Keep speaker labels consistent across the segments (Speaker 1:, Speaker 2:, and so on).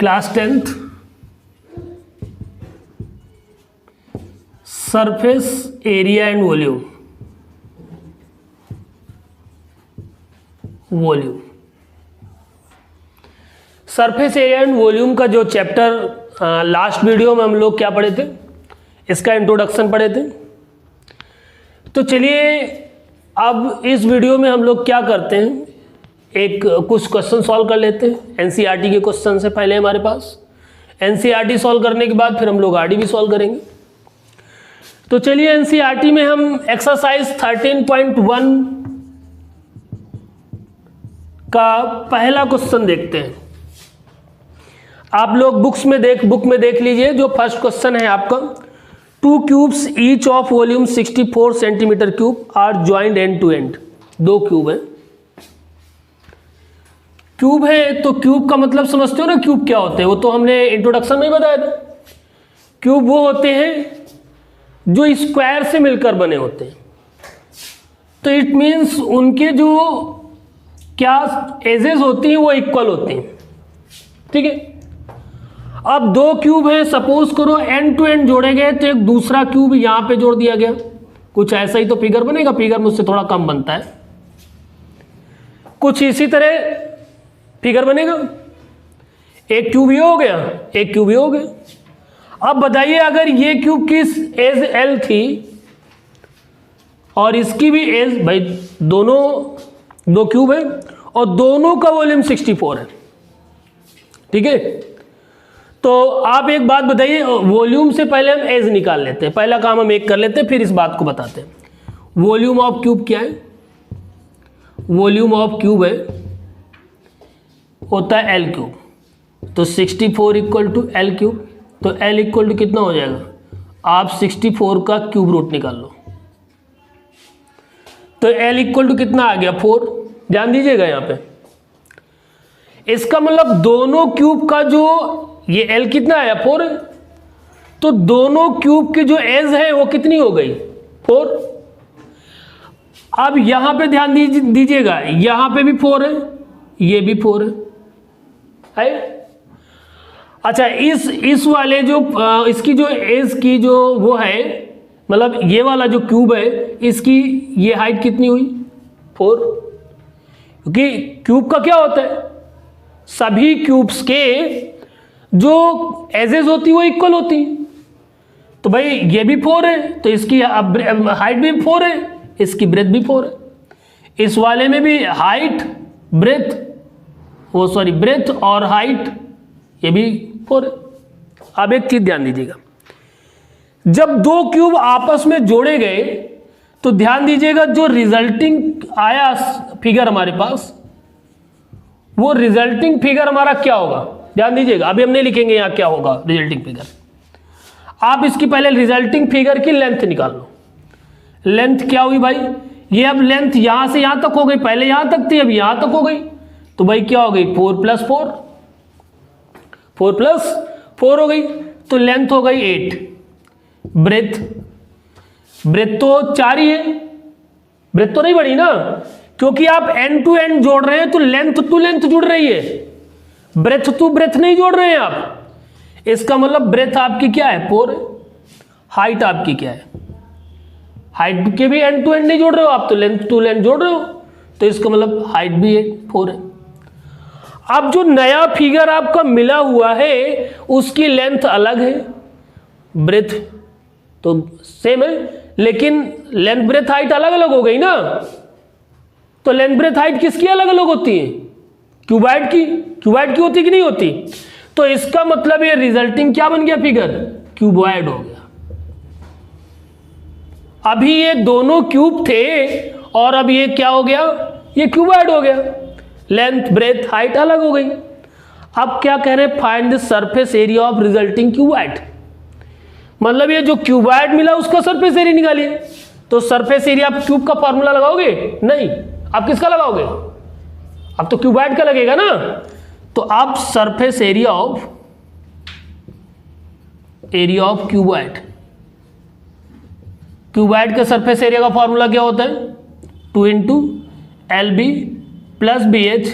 Speaker 1: Class 10th surface area and volume. Surface area and volume का जो chapter last video में हम लोग क्या पढ़े थे, इसका इंट्रोडक्शन पढ़े थे। तो चलिए अब इस वीडियो में हम लोग क्या करते हैं, एक कुछ क्वेश्चन सॉल्व कर लेते हैं। एनसीईआरटी के क्वेश्चन से पहले हमारे पास एनसीईआरटी सॉल्व करने के बाद फिर हम लोग आरडी भी सॉल्व करेंगे। तो चलिए एनसीईआरटी में हम एक्सरसाइज 13.1 का पहला क्वेश्चन देखते हैं। आप लोग बुक में देख लीजिए। जो फर्स्ट क्वेश्चन है आपका, 2 cubes each of volume 64 centimetre cube are joint end to end. 2 cube है। क्यूब है तो क्यूब का मतलब समझते हो ना, क्यूब क्या होते हैं, वो तो हमने इंट्रोडक्शन में बताया था। क्यूब वो होते हैं जो स्क्वायर से मिलकर बने होते हैं। तो इट मीन्स उनके जो क्या एजेस होती हैं वो इक्वल होती हैं, ठीक है। अब 2 क्यूब हैं, सपोज करो एंड टू एंड जोड़े गए तो एक दूसरा क्यूब यहां पे जोड़ दिया गया। कुछ ऐसा ही तो फिगर बनेगा। फिगर मुझसे थोड़ा कम बनता है। कुछ इसी तरह फिगर बनेगा। एक क्यूब ये हो गया, एक क्यूब ये हो गया। अब बताइए अगर ये क्यूब की एज एल थी और इसकी भी एज, भाई दोनों 2 क्यूब है और दोनों का वॉल्यूम 64 है, ठीक है। तो आप एक बात बताइए, वॉल्यूम से पहले हम एज निकाल लेते हैं। पहला काम हम एक कर लेते हैं, फिर इस बात को बताते हैं। वॉल्यूम ऑफ क्यूब क्या है? वॉल्यूम ऑफ क्यूब है होता है एल क्यूब। तो 64 इक्वल टू एल क्यूब। तो एल इक्वल टू कितना हो जाएगा? आप 64 का क्यूब रूट निकाल लो। तो एल इक्वल टू कितना आ गया? 4। ध्यान दीजिएगा यहां पे। इसका मतलब दोनों क्यूब का जो ये एल कितना आया? 4 है। तो दोनों क्यूब की जो एज है वो कितनी हो गई? 4। अब यहां पे ध्यान दीजिएगा, यहां पे भी 4 है, ये भी 4 है। अच्छा, इस वाले जो इसकी जो एज की जो वो है, मतलब ये वाला जो क्यूब है, इसकी ये हाइट कितनी हुई? 4। क्योंकि क्यूब का क्या होता है, सभी क्यूब्स के जो एजेस होती है वो इक्वल होती है। तो भाई ये भी 4 है तो इसकी हाइट भी 4 है, इसकी ब्रेथ भी 4 है। इस वाले में भी हाइट, ब्रेथ, ब्रेथ और हाइट ये भी 4 है। अब एक चीज ध्यान दीजिएगा, जब 2 क्यूब आपस में जोड़े गए तो ध्यान दीजिएगा जो रिजल्टिंग आया फिगर हमारे पास, वो रिजल्टिंग फिगर हमारा क्या होगा? ध्यान दीजिएगा। अभी हम नहीं लिखेंगे यहां क्या होगा रिजल्टिंग फिगर। आप इसकी पहले रिजल्टिंग फिगर की लेंथ निकाल लो। लेंथ क्या हुई भाई? ये अब लेंथ यहां से यहां तक हो गई, पहले यहां तक थी अब यहां तक हो गई। तो भाई क्या हो गई? 4 + 4, 4 + 4 हो गई। तो लेंथ हो गई 8। ब्रेथ तो 4 ही है, ब्रेथ तो नहीं बढ़ी ना, क्योंकि आप एंड टू एंड जोड़ रहे हैं तो लेंथ टू लेंथ जुड़ रही है, ब्रेथ टू ब्रेथ नहीं जोड़ रहे हैं आप। इसका मतलब ब्रेथ आपकी क्या है? 4 है। हाइट आपकी क्या है? हाइट के भी एंड टू एंड नहीं जोड़ रहे हो आप, तो लेंथ टू लेंथ जोड़ रहे हो, तो इसका मतलब हाइट भी 4 है। अब जो नया फिगर आपका मिला हुआ है उसकी लेंथ अलग है, ब्रेथ तो सेम है, लेकिन लेंथ ब्रेथ हाइट अलग अलग हो गई ना। तो लेंथ ब्रेथ हाइट किसकी अलग अलग होती है? क्यूबॉइड की। क्यूबॉइड की होती कि नहीं होती? तो इसका मतलब ये रिजल्टिंग क्या बन गया फिगर? क्यूबॉइड हो गया। अभी ये दोनों क्यूब थे और अब ये क्या हो गया? ये क्यूबॉइड हो गया। लेंथ ब्रेथ हाइट अलग हो गई। अब क्या कह रहे हैं? Find the surface area of resulting cuboid. मतलब ये जो क्यूबॉइड मिला उसका सरफेस एरिया निकालिए। तो सरफेस एरिया आप क्यूब का फॉर्मूला लगाओगे? नहीं, आप किसका लगाओगे? अब तो क्यूबॉइड का लगेगा ना। तो आप surface area of cuboid, cuboid के सरफेस एरिया का फॉर्मूला क्या होता है? 2 × LB + BH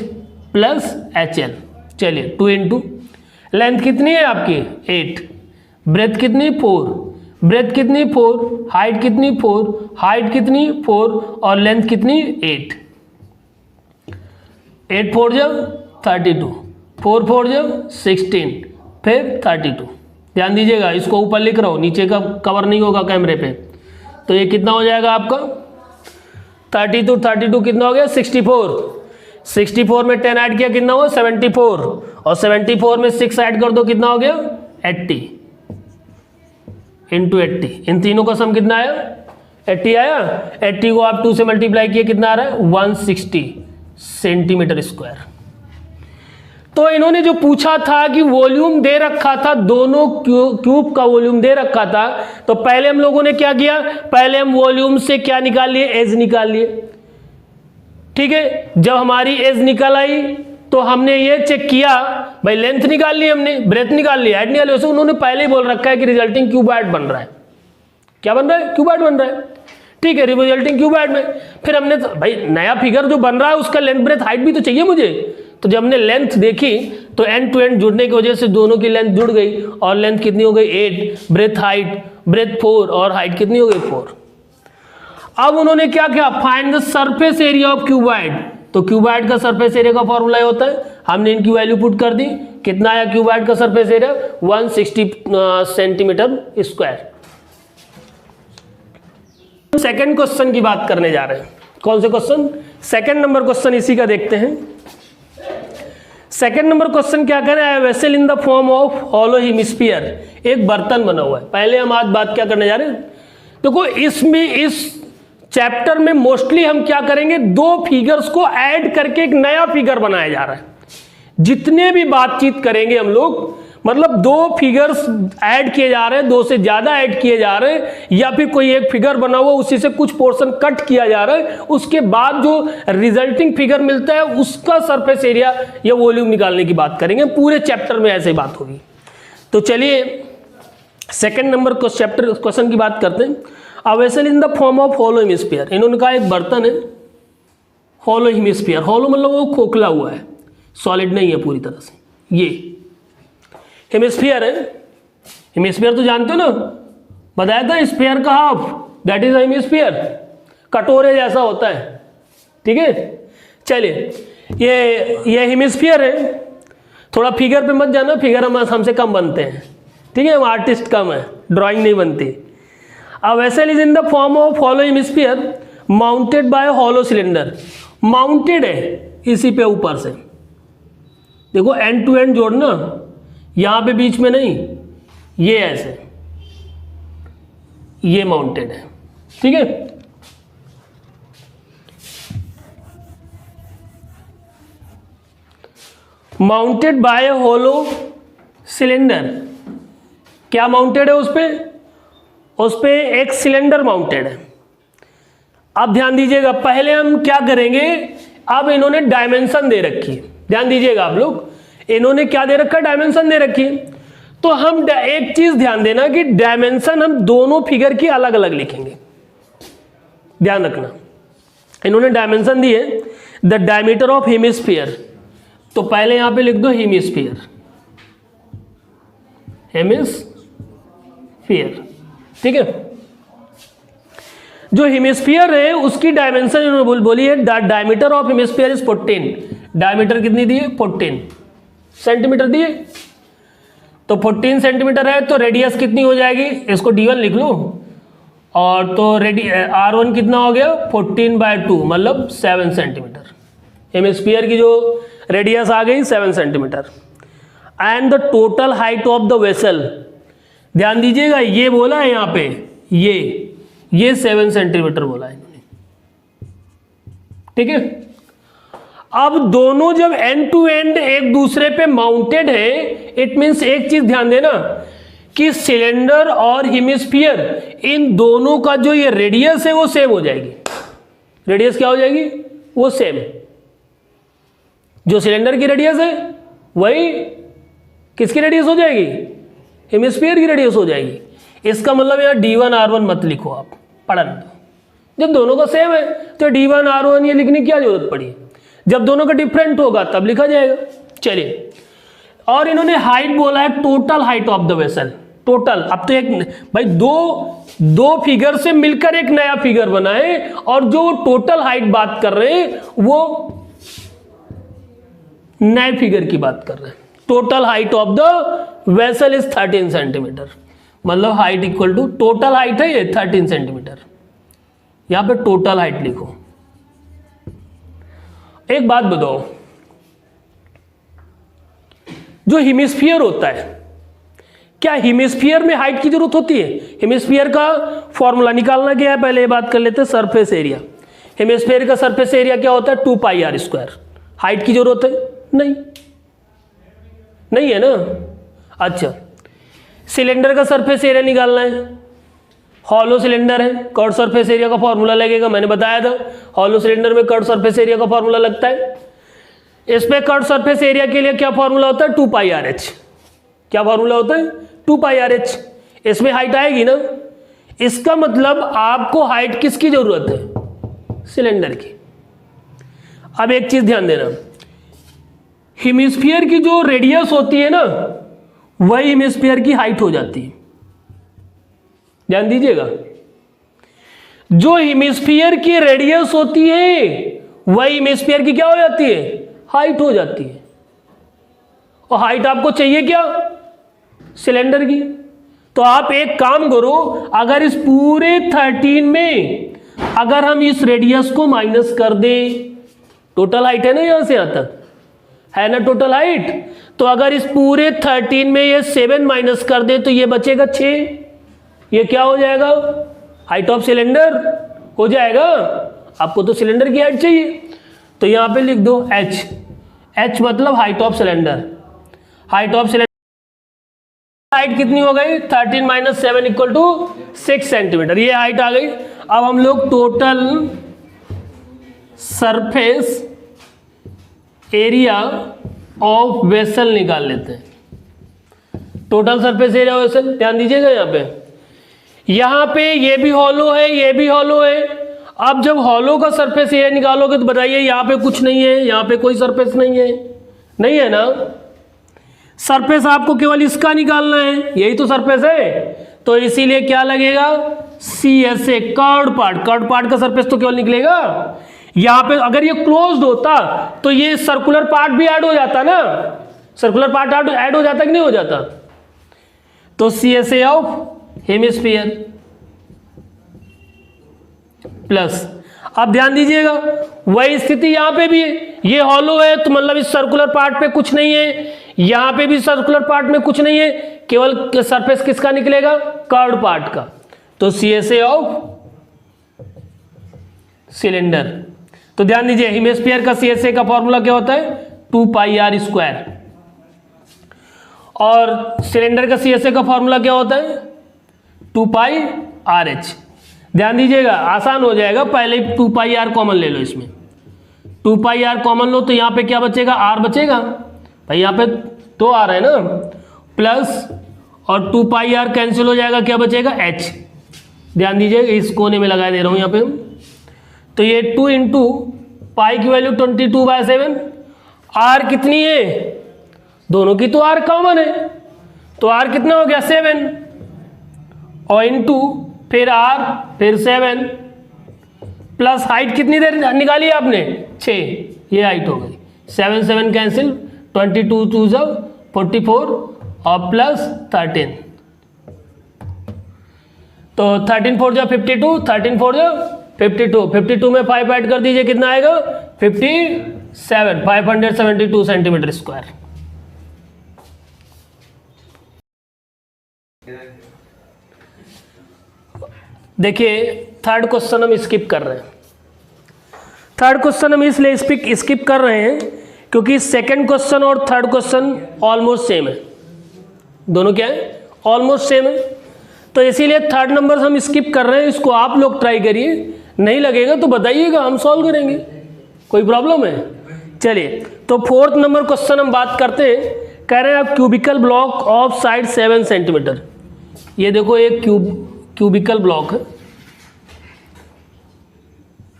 Speaker 1: + HL। चलिए 2 × लेंथ कितनी है आपकी 8, ब्रेथ कितनी 4, ब्रेथ कितनी 4, हाइट कितनी 4, हाइट कितनी 4 और लेंथ कितनी 8। 8 4 जब 32, 4 4 जब 16, फिर 32। ध्यान दीजिएगा, इसको ऊपर लिख रहा हूँ, नीचे का कवर नहीं होगा कैमरे पे। तो ये कितना हो जाएगा आपका 32 32 कितना हो गया 64। 64 में 10 ऐड किया कितना हुआ 74 और 74 में 6 ऐड कर दो कितना हो गया 80 इंटू 80। इन तीनों का सम कितना आया 80 आया। 80 को आप 2 से मल्टीप्लाई किए कितना आ रहा है 160 सेंटीमीटर स्क्वायर। तो इन्होंने जो पूछा था कि वॉल्यूम दे रखा था, दोनों क्यूब का वॉल्यूम दे रखा था, तो पहले हम लोगों ने क्या किया, पहले हम वॉल्यूम से क्या निकाल लिए एज निकाल लिए। ठीक है, जब हमारी एज निकल आई तो हमने ये चेक किया भाई लेंथ निकाल ली हमने, ब्रेथ निकाल ली, हाइट निकाल ली। वैसे उन्होंने पहले ही बोल रखा है कि रिजल्टिंग क्यूबॉइड बन रहा है। क्या बन रहा है क्यूबॉइड बन रहा है। ठीक है, रिजल्टिंग क्यूबॉइड में फिर हमने भाई नया फिगर जो बन रहा है उसका लेंथ ब्रेथ हाइट भी तो चाहिए मुझे। तो जब हमने लेंथ देखी तो एंड टू एंड जुड़ने की वजह से दोनों की लेंथ जुड़ गई और लेंथ कितनी हो गई 8, ब्रेथ 4 और हाइट कितनी हो गई 4। अब उन्होंने क्या किया find the surface area of cuboid. तो क्यूबॉइड का सरफेस एरिया का फॉर्मूला होता है, हमने इनकी वैल्यू पुट कर दी। कितना आया क्यूबॉइड का surface area 160 centimetre square. Second question की बात करने जा रहे हैं। कौन से क्वेश्चन, सेकंड नंबर क्वेश्चन इसी का देखते हैं। सेकंड नंबर क्वेश्चन क्या कह रहा है, vessel in the form of hollow hemisphere, एक बर्तन बना हुआ है। पहले हम आज बात क्या करने जा रहे हैं, देखो इसमें इस चैप्टर में मोस्टली हम क्या करेंगे, दो फिगर्स को ऐड करके एक नया फिगर बनाया जा रहा है। जितने भी बातचीत करेंगे हम लोग, मतलब दो फिगर्स ऐड किए जा रहे हैं, दो से ज्यादा ऐड किए जा रहे हैं, या फिर कोई एक फिगर बना हुआ उसी से कुछ पोर्शन कट किया जा रहा है, उसके बाद जो रिजल्टिंग फिगर मिलता है उसका सरफेस एरिया या वॉल्यूम निकालने की बात करेंगे। पूरे चैप्टर में ऐसे ही बात होगी। तो चलिए सेकेंड नंबर चैप्टर क्वेश्चन की बात करते हैं। A vessel in the form of hollow hemisphere, इन्होंने कहा एक बर्तन है हॉलो हेमिस्फीयर। हॉलो मतलब वो खोखला हुआ है, सॉलिड नहीं है पूरी तरह से। ये हेमिस्फीयर है, हेमिस्फीयर तो जानते हो ना, बताया था स्फीयर का हाफ दैट इज हेमिस्फीयर, कटोरे जैसा होता है। ठीक है, चलिए ये हेमिस्फीयर है। थोड़ा फिगर पे मत जाना, फिगर हमसे कम बनते हैं। ठीक है, हम आर्टिस्ट कम है, ड्राइंग नहीं बनती। A vessel is in the form of hollow hemisphere mounted by hollow cylinder। Mounted है इसी पे ऊपर से, देखो एंड टू एंड जोड़ना, यहां पे बीच में नहीं, ये ऐसे, ये माउंटेड है। ठीक है, माउंटेड बाय होलो सिलेंडर। क्या माउंटेड है उस पे एक सिलेंडर माउंटेड है। अब ध्यान दीजिएगा, पहले हम क्या करेंगे, अब इन्होंने डायमेंशन दे रखी है, ध्यान दीजिएगा आप लोग, इन्होंने क्या दे रखा है, डायमेंशन दे रखी है। तो हम एक चीज ध्यान देना कि डायमेंशन हम दोनों फिगर की अलग अलग लिखेंगे, ध्यान रखना। इन्होंने डायमेंशन दी है द डायमीटर ऑफ हेमिस्फीयर, तो पहले यहां पे लिख दो हेमिस्फीयर, हेमिस्फीयर। ठीक है, जो हेमिस्फीयर है उसकी डायमेंशन इन्होंने बोली है diameter of hemisphere is 14। Diameter कितनी दी है 14 सेंटीमीटर दी है, तो 14 सेंटीमीटर है, तो रेडियस कितनी हो जाएगी, इसको d1 लिख लो, और तो r1 कितना हो गया 14/2 मतलब 7 सेंटीमीटर। हेमिस्फीयर की जो रेडियस आ गई 7 centimetre. And the total height of the vessel, ध्यान दीजिएगा ये बोला है यहां पे, ये 7 सेंटीमीटर बोला है इन्होंने। ठीक है, अब दोनों जब एंड टू एंड एक दूसरे पे माउंटेड है, इट मींस एक चीज ध्यान देना कि सिलेंडर और हेमिस्फीयर इन दोनों का जो ये रेडियस है वो सेम हो जाएगी। रेडियस क्या हो जाएगी, वो सेम, जो सिलेंडर की रेडियस है वही किसकी रेडियस हो जाएगी, हेमिस्फीयर की रेडियस हो जाएगी। इसका मतलब यार d1 r1 मत लिखो, आप पढ़ा दो। जब दोनों का सेम है तो d1 r1 ये लिखने की क्या जरूरत पड़ी, जब दोनों का डिफरेंट होगा तब लिखा जाएगा। चलिए और इन्होंने हाइट बोला है total height of the vessel, total. अब तो एक भाई दो फिगर से मिलकर एक नया फिगर बना है, और जो टोटल हाइट बात कर रहे हैं वो नए फिगर की बात कर रहे हैं। Total height of the vessel is 13 centimetre, मतलब height equal to, total height है ये 13 सेंटीमीटर। यहां पे टोटल हाइट लिखो। एक बात बताओ, जो हेमिस्फीयर होता है, क्या हेमिस्फीयर में हाइट की जरूरत होती है? हेमिस्फीयर का फॉर्मूला निकालना क्या है, पहले ये बात कर लेते हैं। सरफेस एरिया, हेमिस्फीयर का सरफेस एरिया क्या होता है? 2πr²। हाइट की जरूरत है? नहीं है ना। अच्छा, सिलेंडर का सरफेस एरिया निकालना है, हॉलो सिलेंडर है, कर्व सरफेस एरिया का फॉर्मूला लगेगा, मैंने बताया था। हॉलो सिलेंडर में कर्व सरफेस एरिया का फॉर्मूला लगता है। इस पे कर्व सरफेस एरिया के लिए क्या फॉर्मूला होता है? 2πrh। क्या फॉर्मूला होता है? 2πrh। इसमें हाइट आएगी ना, इसका मतलब आपको हाइट किसकी जरूरत है? सिलेंडर की। अब एक चीज ध्यान देना, हेमिस्फीयर की जो रेडियस होती है ना, वही हेमिस्फीयर की हाइट हो जाती है। ध्यान दीजिएगा, जो हेमिस्फीयर की रेडियस होती है वही हेमिस्फीयर की क्या हो जाती है? हाइट हो जाती है। और हाइट आपको चाहिए क्या? सिलेंडर की। तो आप एक काम करो, अगर इस पूरे 13 में अगर हम इस रेडियस को माइनस कर दें, टोटल हाइट है ना, यहां से यहां तक है ना टोटल हाइट, तो अगर इस पूरे 13 में ये 7 माइनस कर दे तो ये बचेगा 6। ये क्या हो जाएगा? हाइट ऑफ सिलेंडर हो जाएगा। आपको तो सिलेंडर की हाइट चाहिए, तो यहां पे लिख दो h। h मतलब height of cylinder. Height of cylinder height कितनी हो गई? 13 - 7 = 6 सेंटीमीटर। ये हाइट आ गई। अब हम लोग total surface area of vessel निकाल लेते हैं। Total surface area of vessel, ध्यान दीजिएगा यहां पे ये भी हॉलो है, ये भी हॉलो है। अब जब हॉलो का सरफेस एरिया निकालोगे तो बताइए, यहां पे कुछ नहीं है, यहां पे कोई सरफेस नहीं है ना। सरफेस आपको केवल इसका निकालना है, यही तो सरफेस है। तो इसीलिए क्या लगेगा? CSA, कर्व्ड पार्ट का सरफेस तो केवल निकलेगा। यहां पे अगर ये क्लोज्ड होता तो ये सर्कुलर पार्ट भी ऐड हो जाता ना। सर्कुलर पार्ट ऐड हो जाता कि नहीं हो जाता? तो CSA ऑफ हेमिस्फीयर प्लस, अब ध्यान दीजिएगा वही स्थिति यहां पे भी है। ये हॉलो है तो मतलब इस सर्कुलर पार्ट पे कुछ नहीं है, यहां पे भी सर्कुलर पार्ट में कुछ नहीं है, केवल सरफेस किसका निकलेगा? कर्व्ड पार्ट का। तो CSA ऑफ सिलेंडर। तो ध्यान दीजिए, हेमिस्फीयर का CSA का फॉर्मूला क्या होता है? 2πr²। और सिलेंडर का CSA का फॉर्मूला क्या होता है? 2πrh। ध्यान दीजिएगा, आसान हो जाएगा, पहले 2πr कॉमन ले लो। इसमें 2πr कॉमन लो तो यहां पे क्या बचेगा? r बचेगा भाई, यहां पे तो r है ना, प्लस और 2πr कैंसिल हो जाएगा, क्या बचेगा? h। ध्यान दीजिएगा, इस कोने में लगा दे रहा हूं यहां पे। तो ये 2 × पाई की वैल्यू 22/7। r कितनी है? दोनों की तो r कॉमन है, तो r कितना हो गया? 7। और इंटू फिर r फिर 7 प्लस हाइट कितनी देर निकाली आपने? 6। ये हाइट हो गई। 7 7 कैंसिल, 22 2 44 और प्लस 13। तो 13 4 जा 52, 13 4 जा 52। 52 में 5 ऐड कर दीजिए, कितना आएगा? 57, 572 सेंटीमीटर स्क्वायर। देखिए, थर्ड क्वेश्चन हम स्किप कर रहे हैं। थर्ड क्वेश्चन हम इसलिए स्किप कर रहे हैं क्योंकि सेकंड क्वेश्चन और थर्ड क्वेश्चन ऑलमोस्ट सेम है। दोनों क्या है? ऑलमोस्ट सेम है। तो इसीलिए थर्ड नंबर हम स्किप कर रहे हैं। इसको आप लोग ट्राई करिए, नहीं लगेगा तो बताइएगा, हम सॉल्व करेंगे। कोई प्रॉब्लम है? चलिए, तो फोर्थ नंबर क्वेश्चन हम बात करते हैं। कह रहे हैं आप cubical block of side 7 centimetre. ये देखो, एक क्यूबिकल ब्लॉक है,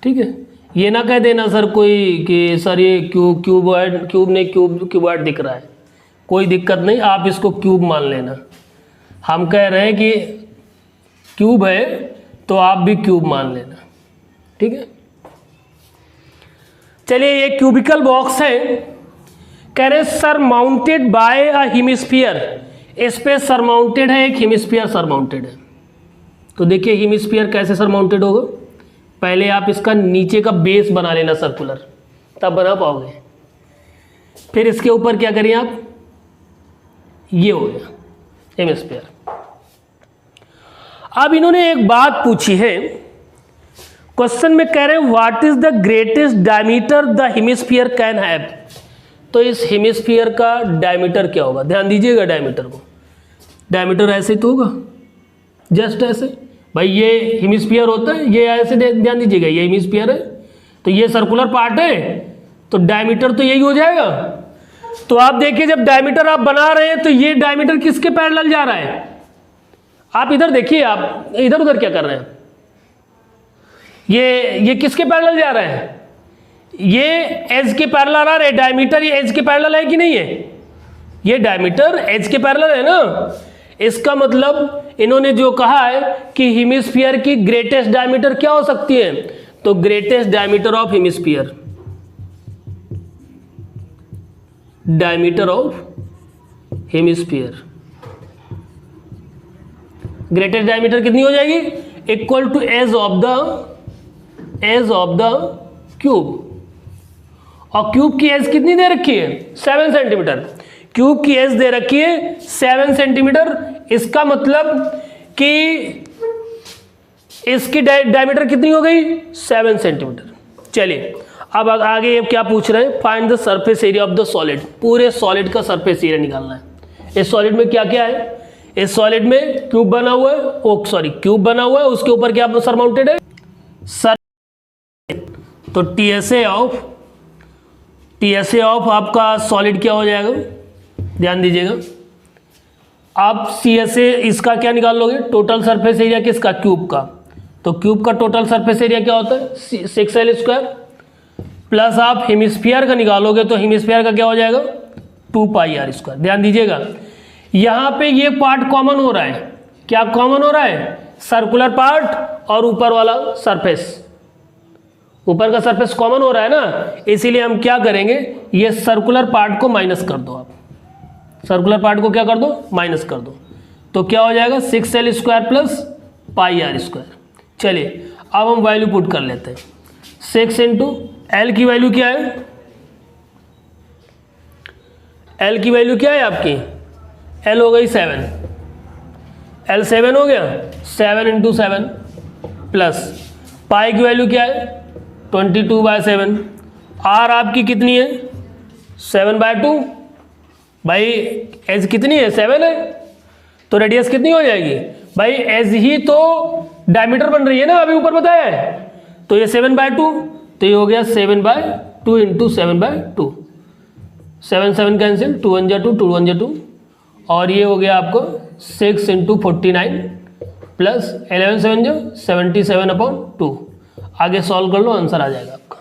Speaker 1: ठीक है। ये ना कह देना सर कोई कि सर ये क्यूबॉइड दिख रहा है। कोई दिक्कत नहीं, आप इसको क्यूब मान लेना। हम कह रहे हैं कि क्यूब है तो आप भी क्यूब मान लेना, ठीक है। चलिए ये क्यूबिकल बॉक्स है, कह रहे सरमाउंटेड बाय अ हेमिस्फीयर, इस पे सरमाउंटेड है, एक हेमिस्फीयर सरमाउंटेड है। तो देखिए हेमिस्फीयर कैसे सरमाउंटेड होगा, पहले आप इसका नीचे का बेस बना लेना सर्कुलर, तब बना पाओगे। फिर इसके ऊपर क्या करिए आप, ये हो गया हेमिस्फीयर। अब इन्होंने एक बात पूछी है, क्वेश्चन में कह रहे हैं what is the greatest diameter the hemisphere can have. तो इस हेमिस्फीयर का डायमीटर क्या होगा, ध्यान दीजिएगा डायमीटर को। डायमीटर ऐसे तो होगा, जस्ट ऐसे, भाई ये हेमिस्फीयर होता है, ये ऐसे ध्यान दीजिएगा, ये हेमिस्फीयर है तो ये सर्कुलर पार्ट है, तो डायमीटर तो यही हो जाएगा। तो आप देखिए जब डायमीटर आप बना रहे हैं तो ये डायमीटर किसके पैरेलल जा रहा है, आप इधर देखिए, आप इधर उधर क्या कर रहे हैं, ये किसके पैरेलल जा रहा है, ये एज के पैरेलल आ रहा है, डायमीटर ये एज के पैरेलल है कि नहीं है, ये डायमीटर एज के पैरेलल है ना। इसका मतलब इन्होंने जो कहा है कि हेमिस्फीयर की ग्रेटेस्ट डायमीटर क्या हो सकती है, तो greatest diameter of hemisphere, diameter of hemisphere, greatest diameter कितनी हो जाएगी, equal to edge of the cube. और क्यूब की एज कितनी दे रखी है, 7 सेंटीमीटर। क्यूब की एज दे रखी है 7 सेंटीमीटर, इसका मतलब कि इसकी डायमीटर कितनी हो गई, 7 सेंटीमीटर। चलिए अब आगे ये क्या पूछ रहे हैं, find the surface area of the solid. पूरे सॉलिड का सरफेस एरिया निकालना है। इस सॉलिड में क्या क्या है, इस सॉलिड में क्यूब बना हुआ है, क्यूब बना हुआ है, उसके ऊपर क्या सरमाउंटेड है, सर। तो टीएसए ऑफ आपका सॉलिड क्या हो जाएगा, ध्यान दीजिएगा। आप सीएसए इसका क्या निकाल लोगे, टोटल सरफेस एरिया किसका, क्यूब का। तो क्यूब का टोटल सरफेस एरिया क्या होता है, 6L² प्लस आप हेमिस्फीयर का निकालोगे तो हेमिस्फीयर का क्या हो जाएगा, 2πr²। ध्यान दीजिएगा यहां पे ये पार्ट कॉमन हो रहा है, क्या कॉमन हो रहा है, सर्कुलर पार्ट और ऊपर वाला सरफेस, ऊपर का सरफेस कॉमन हो रहा है ना, इसीलिए हम क्या करेंगे, ये सर्कुलर पार्ट को माइनस कर दो, आप सर्कुलर पार्ट को क्या कर दो, माइनस कर दो, तो क्या हो जाएगा 6L² प्लस πr²। चलिए अब हम वैल्यू पुट कर लेते हैं, 6 इंटू एल की वैल्यू क्या है, एल की वैल्यू क्या है आपकी, एल हो गई 7, एल 7 हो गया, 7 इंटू 7 प्लस पाई की वैल्यू क्या है 22/7, आर आपकी कितनी है 7/2, भाई एज कितनी है 7 है, तो रेडियस कितनी हो जाएगी, भाई एज ही तो डायमीटर बन रही है ना, अभी ऊपर बताया है, तो ये 7/2, तो ये हो गया 7/2 इंटू 7/2, 7 7 कैंसिल, 2 1 2, 2 1 2, और ये हो गया आपको 6 इंटू 49 प्लस 11 7 77/2। आगे सॉल्व कर लो, आंसर आ जाएगा आपका।